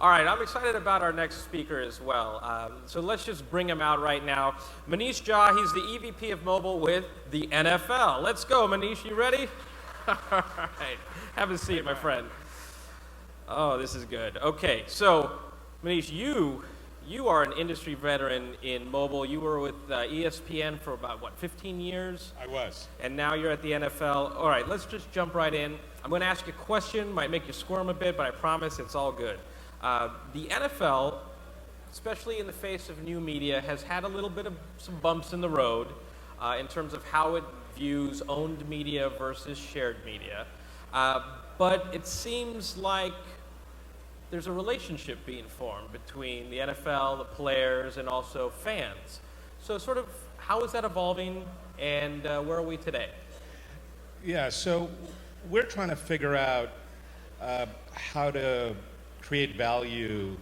All right, I'm excited about our next speaker as well. So let's just bring him out right now. Manish Jha, he's the EVP of Mobile with the NFL. Let's go, Manish, you ready? All right, have a seat, my friend. Oh, this is good. Okay, so Manish, you are an industry veteran in mobile. You were with ESPN for about, 15 years? I was. And now you're at the NFL. All right, let's just jump right in. I'm going to ask you a question, might make you squirm a bit, but I promise it's all good. The NFL, especially in the face of new media, has had a little bit of some bumps in the road in terms of how it views owned media versus shared media. But it seems like there's a relationship being formed between the NFL, the players, and also fans. So sort of how is that evolving, and where are we today? Yeah, so we're trying to figure out how to create value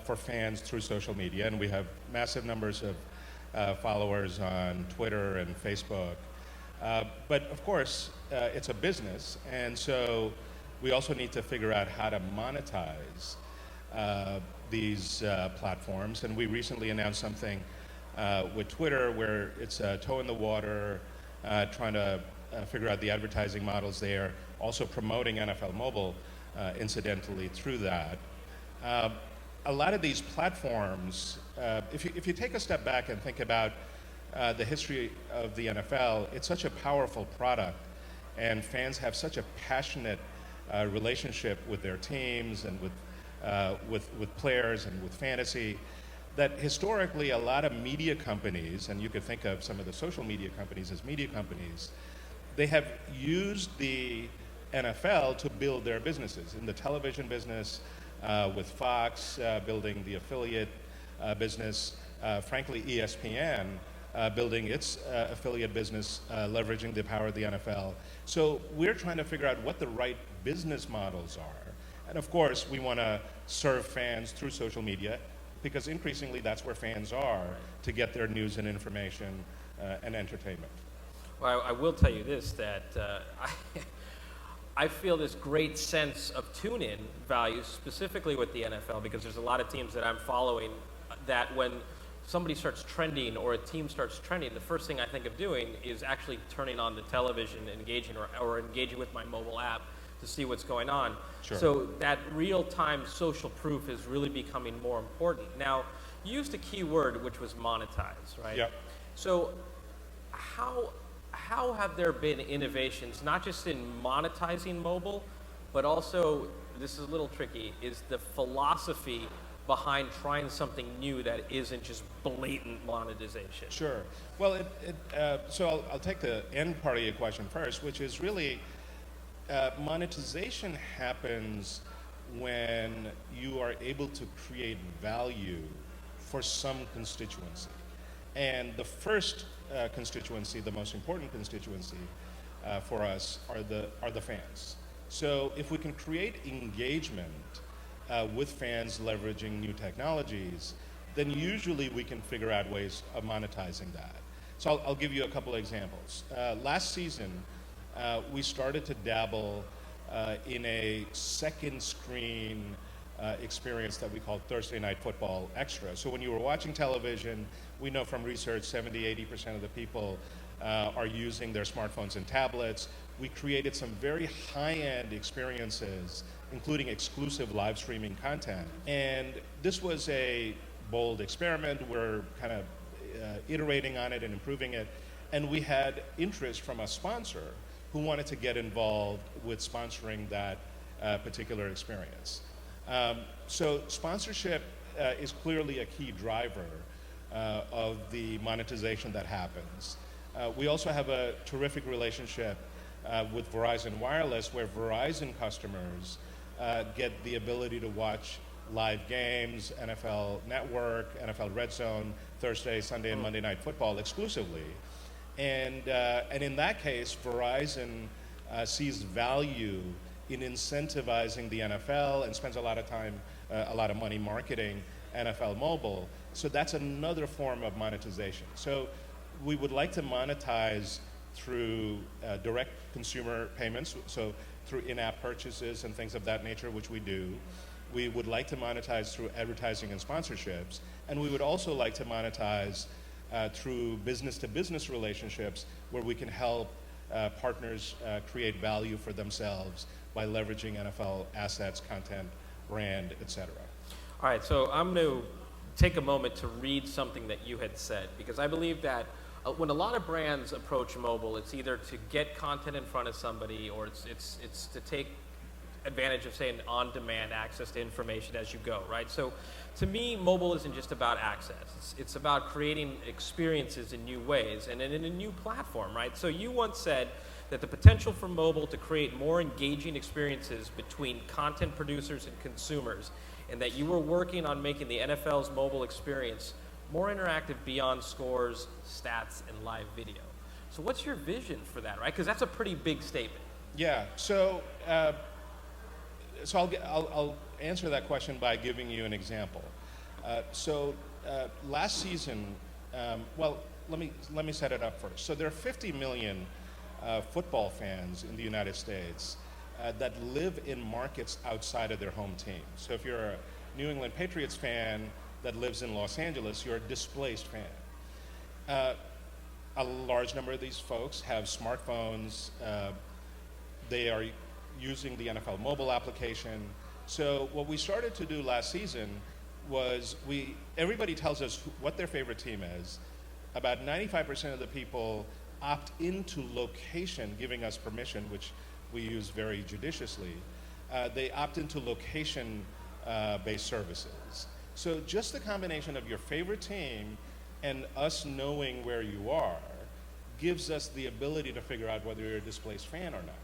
for fans through social media, and we have massive numbers of followers on Twitter and Facebook. But of course, it's a business, and so we also need to figure out how to monetize these platforms. And we recently announced something with Twitter where it's a toe in the water, trying to figure out the advertising models there, also promoting NFL Mobile incidentally through that. A lot of these platforms, if you take a step back and think about the history of the NFL, it's such a powerful product, and fans have such a passionate relationship with their teams and with players and with fantasy, that historically a lot of media companies, and you could think of some of the social media companies as media companies, they have used the NFL to build their businesses. In the television business, with Fox building the affiliate business, frankly ESPN building its affiliate business, leveraging the power of the NFL. So we're trying to figure out what the right business models are. And of course, we want to serve fans through social media, because increasingly that's where fans are to get their news and information and entertainment. Well, I will tell you this, that I feel this great sense of tune-in value, specifically with the NFL, because there's a lot of teams that I'm following that when somebody starts trending or a team starts trending, the first thing I think of doing is actually turning on the television, engaging or engaging with my mobile app to see what's going on. Sure. So that real-time social proof is really becoming more important. Now, you used a key word, which was monetize, right? Yep. So how have there been innovations, not just in monetizing mobile, but also, this is a little tricky, is the philosophy behind trying something new that isn't just blatant monetization? Sure. Well, so I'll take the end part of your question first, which is really monetization happens when you are able to create value for some constituency. And the first constituency, the most important constituency for us are the fans. So if we can create engagement with fans leveraging new technologies, then usually we can figure out ways of monetizing that. So I'll give you a couple of examples. Last season, we started to dabble in a second screen experience that we called Thursday Night Football Extra. So when you were watching television, we know from research 70–80% of the people are using their smartphones and tablets. We created some very high-end experiences, including exclusive live streaming content. And this was a bold experiment. We're kind of iterating on it and improving it. And we had interest from a sponsor who wanted to get involved with sponsoring that particular experience. So sponsorship is clearly a key driver of the monetization that happens. We also have a terrific relationship with Verizon Wireless, where Verizon customers get the ability to watch live games, NFL Network, NFL Red Zone, Thursday, Sunday, and Monday Night Football exclusively. And in that case, Verizon sees value in incentivizing the NFL and spends a lot of time, a lot of money marketing NFL Mobile. So that's another form of monetization. So we would like to monetize through direct consumer payments, so through in-app purchases and things of that nature, which we do. We would like to monetize through advertising and sponsorships, and we would also like to monetize through business-to-business relationships where we can help partners create value for themselves by leveraging NFL assets, content, brand, etc. All right, so I'm going to take a moment to read something that you had said, because I believe that when a lot of brands approach mobile, it's either to get content in front of somebody, or it's to take advantage of, say, an on-demand access to information as you go, right? So to me, mobile isn't just about access. It's about creating experiences in new ways and in a new platform, right? So you once said that the potential for mobile to create more engaging experiences between content producers and consumers, and that you were working on making the NFL's mobile experience more interactive beyond scores, stats, and live video. So what's your vision for that, right? Because that's a pretty big statement. Yeah, so I'll answer that question by giving you an example. Last season, well, let me set it up first. So there are 50 million football fans in the United States that live in markets outside of their home team. So if you're a New England Patriots fan that lives in Los Angeles, you're a displaced fan. A large number of these folks have smartphones. They are using the NFL mobile application. So what we started to do last season was everybody tells us what their favorite team is. About 95% of the people opt into location, giving us permission, which we use very judiciously. They opt into location-based services. So just the combination of your favorite team and us knowing where you are gives us the ability to figure out whether you're a displaced fan or not.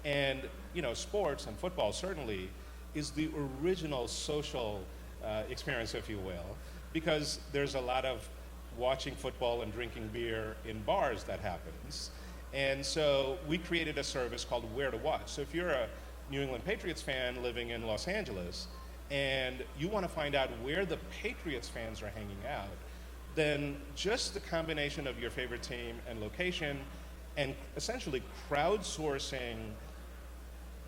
And sports and football certainly is the original social experience, if you will, because there's a lot of watching football and drinking beer in bars that happens. And so we created a service called Where to Watch. So if you're a New England Patriots fan living in Los Angeles and you want to find out where the Patriots fans are hanging out, then just the combination of your favorite team and location and essentially crowdsourcing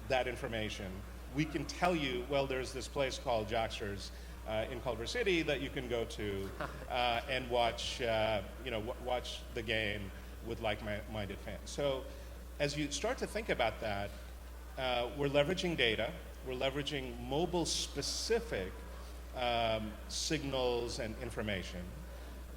that information, we can tell you, well, there's this place called Jocksters in Culver City that you can go to and watch the game with like-minded fans. So as you start to think about that, we're leveraging data, we're leveraging mobile-specific signals and information.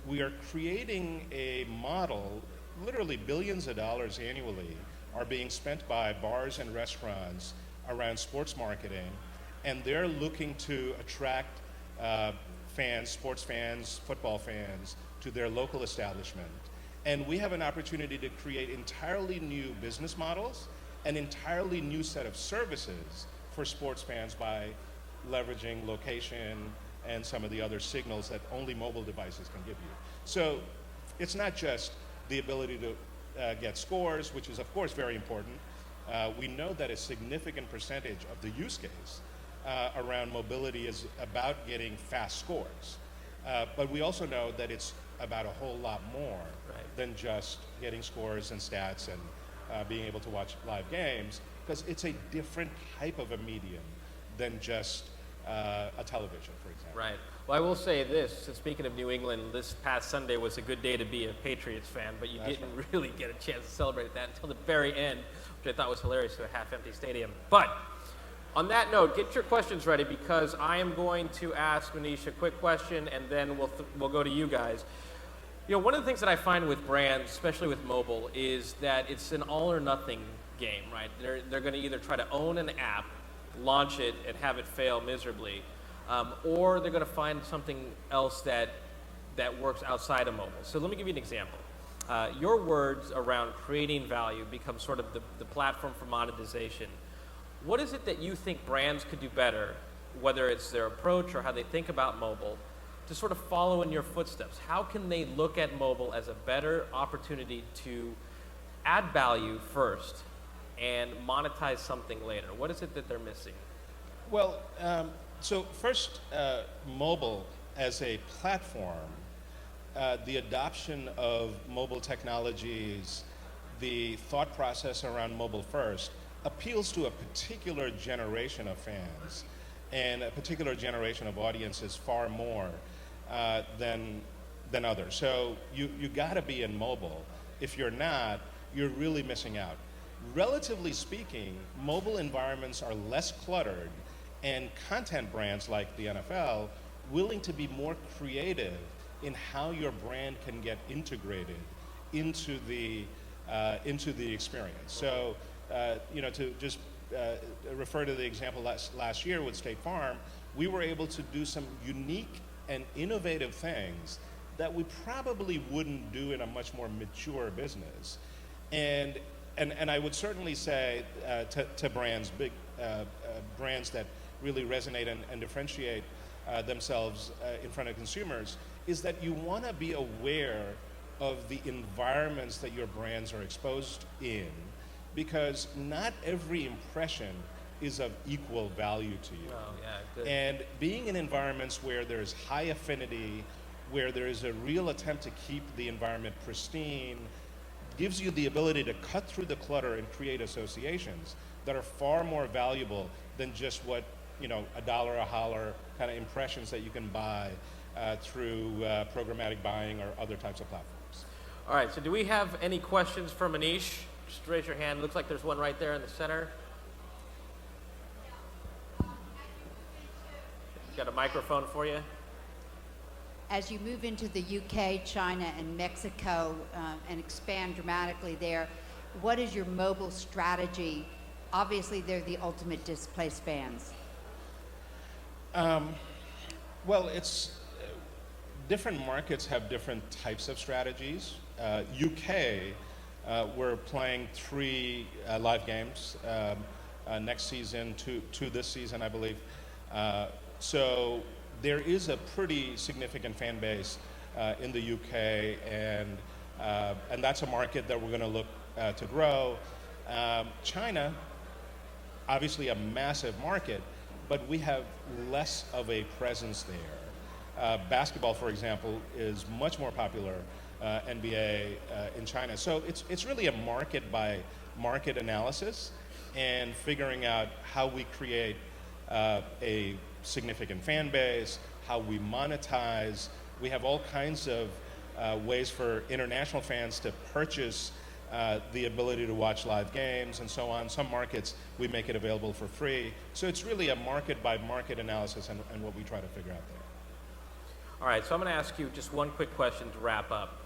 We are creating a model, literally billions of dollars annually are being spent by bars and restaurants around sports marketing, and they're looking to attract fans, sports fans, football fans, to their local establishment. And we have an opportunity to create entirely new business models, an entirely new set of services for sports fans by leveraging location and some of the other signals that only mobile devices can give you. So it's not just the ability to get scores, which is of course very important. We know that a significant percentage of the use case around mobility is about getting fast scores. But we also know that it's about a whole lot more than just getting scores and stats and being able to watch live games, because it's a different type of a medium than just a television, for example. Right. Well, I will say this, speaking of New England, this past Sunday was a good day to be a Patriots fan, but you didn't really get a chance to celebrate that until the very end, which I thought was hilarious to a half-empty stadium. But on that note, get your questions ready, because I am going to ask Manish a quick question, and then we'll go to you guys. One of the things that I find with brands, especially with mobile, is that it's an all-or-nothing game, right? They're going to either try to own an app, launch it, and have it fail miserably, or they're going to find something else that works outside of mobile. So let me give you an example. Your words around creating value become sort of the platform for monetization. What is it that you think brands could do better, whether it's their approach or how they think about mobile, to sort of follow in your footsteps? How can they look at mobile as a better opportunity to add value first and monetize something later? What is it that they're missing? Well, so first, mobile as a platform, the adoption of mobile technologies, the thought process around mobile first appeals to a particular generation of fans. and a particular generation of audiences far more than others. So you got to be in mobile. If you're not, you're really missing out. Relatively speaking, mobile environments are less cluttered, and content brands like the NFL willing to be more creative in how your brand can get integrated into the experience. So, to just refer to the example last year with State Farm, we were able to do some unique and innovative things that we probably wouldn't do in a much more mature business. And I would certainly say to brands, big brands that really resonate and differentiate themselves in front of consumers, is that you want to be aware of the environments that your brands are exposed in, because not every impression is of equal value to you. Oh, yeah, good. And being in environments where there's high affinity, where there is a real attempt to keep the environment pristine, gives you the ability to cut through the clutter and create associations that are far more valuable than just what, a dollar a holler kind of impressions that you can buy through programmatic buying or other types of platforms. All right, so do we have any questions for Manish? Just raise your hand. Looks like there's one right there in the center. Got a microphone for you. As you move into the UK, China, and Mexico and expand dramatically there, what is your mobile strategy? Obviously, they're the ultimate displaced fans. Well, it's different markets have different types of strategies. UK, we're playing 3 live games next season, two this season, I believe. So there is a pretty significant fan base in the UK, and that's a market that we're going to look to grow. China, obviously a massive market, but we have less of a presence there. Basketball, for example, is much more popular, NBA in China. So it's really a market by market analysis and figuring out how we create a significant fan base, how we monetize. We have all kinds of ways for international fans to purchase the ability to watch live games and so on. Some markets, we make it available for free. So it's really a market by market analysis and what we try to figure out there. All right, so I'm going to ask you just one quick question to wrap up.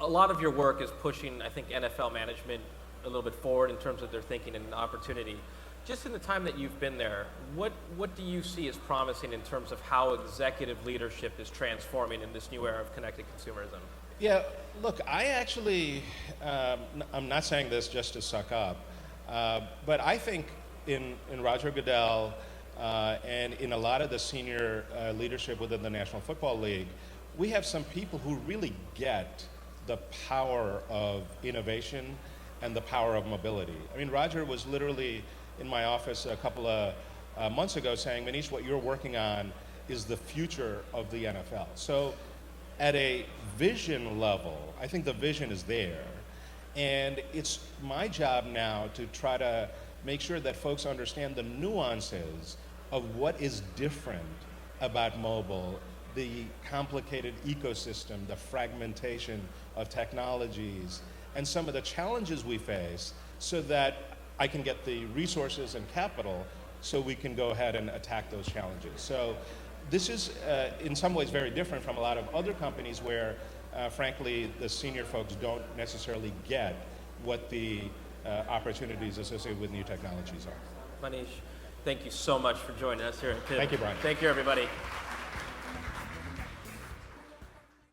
A lot of your work is pushing, I think, NFL management a little bit forward in terms of their thinking and opportunity. Just in the time that you've been there, what do you see as promising in terms of how executive leadership is transforming in this new era of connected consumerism? Yeah, look, I actually, I'm not saying this just to suck up, but I think in Roger Goodell and in a lot of the senior leadership within the National Football League, we have some people who really get the power of innovation and the power of mobility. I mean, Roger was literally in my office a couple of months ago saying, Manish, what you're working on is the future of the NFL. So at a vision level, I think the vision is there. And it's my job now to try to make sure that folks understand the nuances of what is different about mobile, the complicated ecosystem, the fragmentation of technologies, and some of the challenges we face, so that I can get the resources and capital so we can go ahead and attack those challenges. So this is, in some ways, very different from a lot of other companies where, frankly, the senior folks don't necessarily get what the opportunities associated with new technologies are. Manish, thank you so much for joining us here at PIB. Thank you, Brian. Thank you, everybody.